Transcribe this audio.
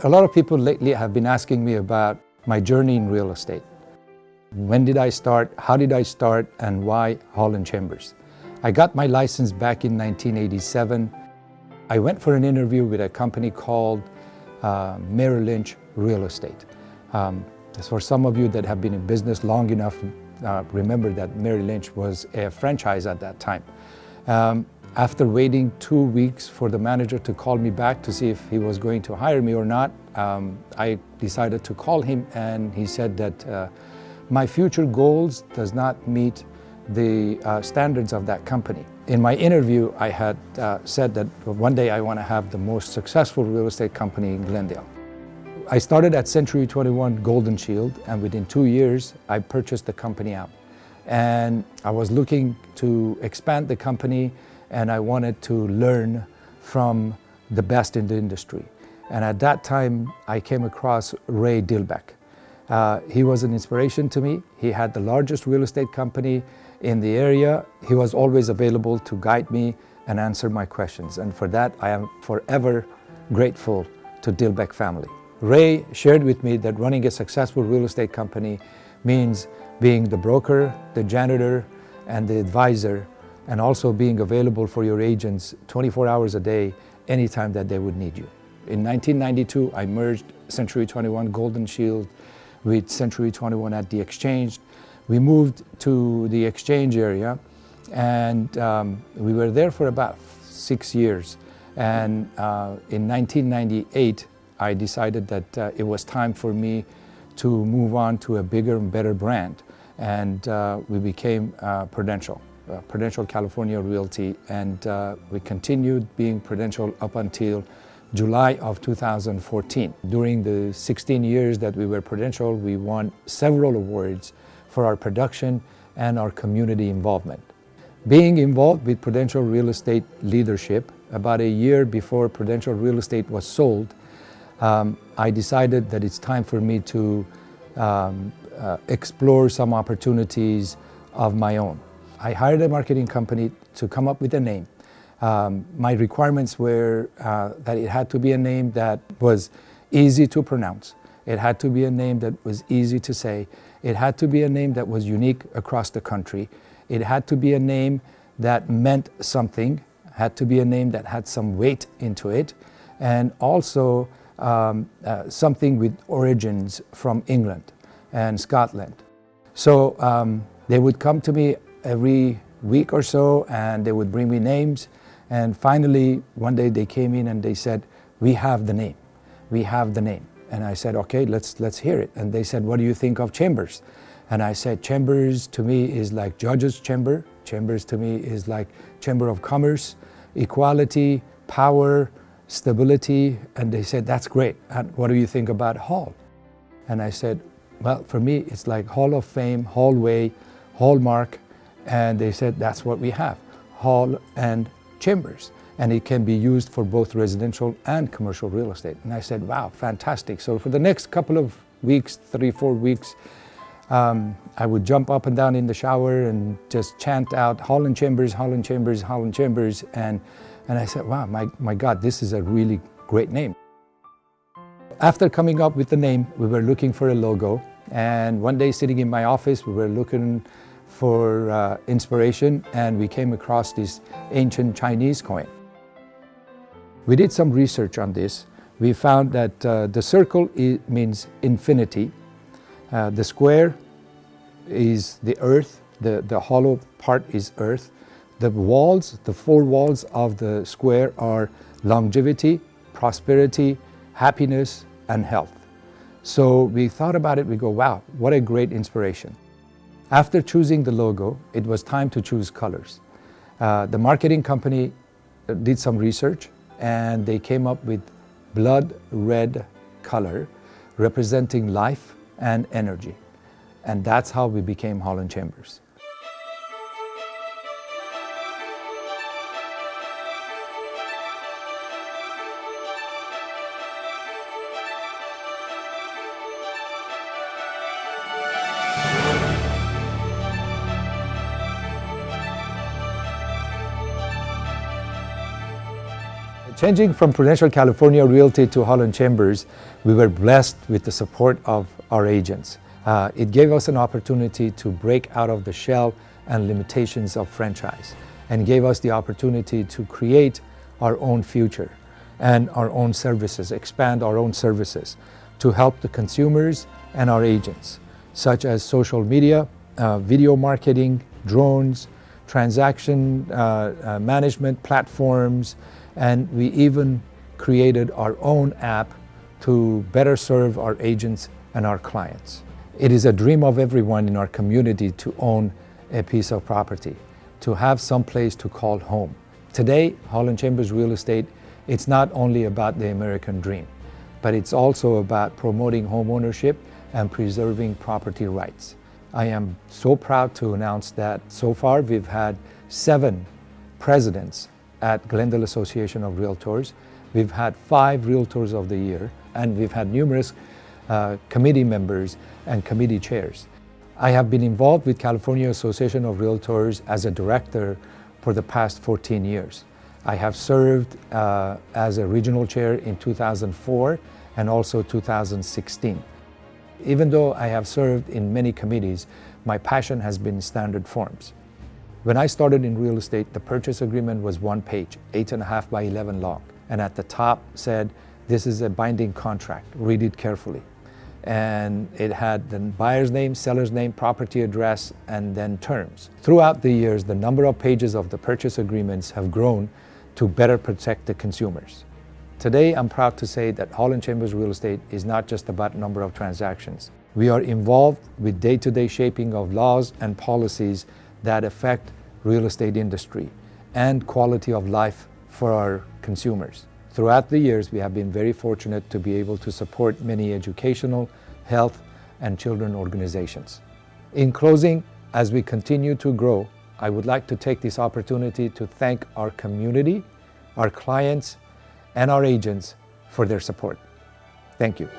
A lot of people lately have been asking me about my journey in real estate. When did I start? How did I start? And why Hall & Chambers? I got my license back in 1987. I went for an interview with a company called Merrill Lynch Real Estate. For some of you that have been in business long enough, remember that Merrill Lynch was a franchise at that time. After waiting 2 weeks for the manager to call me back to see if he was going to hire me or not, I decided to call him, and he said that my future goals does not meet the standards of that company. In my interview, I had said that one day I want to have the most successful real estate company in Glendale. I started at Century 21 Golden Shield, and within 2 years, I purchased the company out. And I was looking to expand the company, and I wanted to learn from the best in the industry. And at that time, I came across Ray Dilbeck. He was an inspiration to me. He had the largest real estate company in the area. He was always available to guide me and answer my questions. And for that, I am forever grateful to Dilbeck family. Ray shared with me that running a successful real estate company means being the broker, the janitor, and the advisor, and also being available for your agents 24 hours a day, anytime that they would need you. In 1992, I merged Century 21 Golden Shield with Century 21 at the Exchange. We moved to the Exchange area, and we were there for about 6 years. And in 1998, I decided that it was time for me to move on to a bigger and better brand. And we became Prudential California Realty, and we continued being Prudential up until July of 2014. During the 16 years that we were Prudential, we won several awards for our production and our community involvement. Being involved with Prudential Real Estate leadership, about a year before Prudential Real Estate was sold, I decided that it's time for me to explore some opportunities of my own. I hired a marketing company to come up with a name. My requirements were that it had to be a name that was easy to pronounce. It had to be a name that was easy to say. It had to be a name that was unique across the country. It had to be a name that meant something, had to be a name that had some weight into it, and also something with origins from England and Scotland. So they would come to me every week or so, and they would bring me names. And finally, one day they came in and they said, "We have the name. We have the name." And I said, "Okay, let's hear it." And they said, "What do you think of Chambers?" And I said, "Chambers to me is like Judge's Chamber. Chambers to me is like Chamber of Commerce, equality, power, stability." And they said, "That's great. And what do you think about Hall?" And I said, "Well, for me, it's like Hall of Fame, Hallway, Hallmark." And they said, "That's what we have, Hall and Chambers. And it can be used for both residential and commercial real estate." And I said, "Wow, fantastic." So for the next couple of weeks, 3-4 weeks, I would jump up and down in the shower and just chant out Hall & Chambers, Hall & Chambers, Hall & Chambers. And I said, "Wow, my God, this is a really great name." After coming up with the name, we were looking for a logo. And one day sitting in my office, we were looking for inspiration, and we came across this ancient Chinese coin. We did some research on this. We found that the circle means infinity. The square is the earth. The hollow part is earth. The walls, the 4 walls of the square are longevity, prosperity, happiness, and health. So we thought about it, we go, wow, what a great inspiration. After choosing the logo, it was time to choose colors. The marketing company did some research, and they came up with blood red color representing life and energy. And that's how we became Hall & Chambers. Changing from Prudential California Realty to Holland Chambers, we were blessed with the support of our agents. It gave us an opportunity to break out of the shell and limitations of franchise, and gave us the opportunity to create our own future and our own services, expand our own services to help the consumers and our agents, such as social media, video marketing, drones, transaction management platforms, and we even created our own app to better serve our agents and our clients. It is a dream of everyone in our community to own a piece of property, to have some place to call home. Today, Holland Chambers Real Estate, it's not only about the American dream, but it's also about promoting home ownership and preserving property rights. I am so proud to announce that so far we've had 7 presidents at Glendale Association of Realtors. We've had 5 Realtors of the Year, and we've had numerous committee members and committee chairs. I have been involved with California Association of Realtors as a director for the past 14 years. I have served as a regional chair in 2004 and also 2016. Even though I have served in many committees, my passion has been standard forms. When I started in real estate, the purchase agreement was 1 page, 8.5 by 11 long. And at the top said, this is a binding contract, read it carefully. And it had the buyer's name, seller's name, property address, and then terms. Throughout the years, the number of pages of the purchase agreements have grown to better protect the consumers. Today, I'm proud to say that Holland Chambers Real Estate is not just about number of transactions. We are involved with day-to-day shaping of laws and policies that affect real estate industry and quality of life for our consumers. Throughout the years, we have been very fortunate to be able to support many educational, health, and children organizations. In closing, as we continue to grow, I would like to take this opportunity to thank our community, our clients, and our agents for their support. Thank you.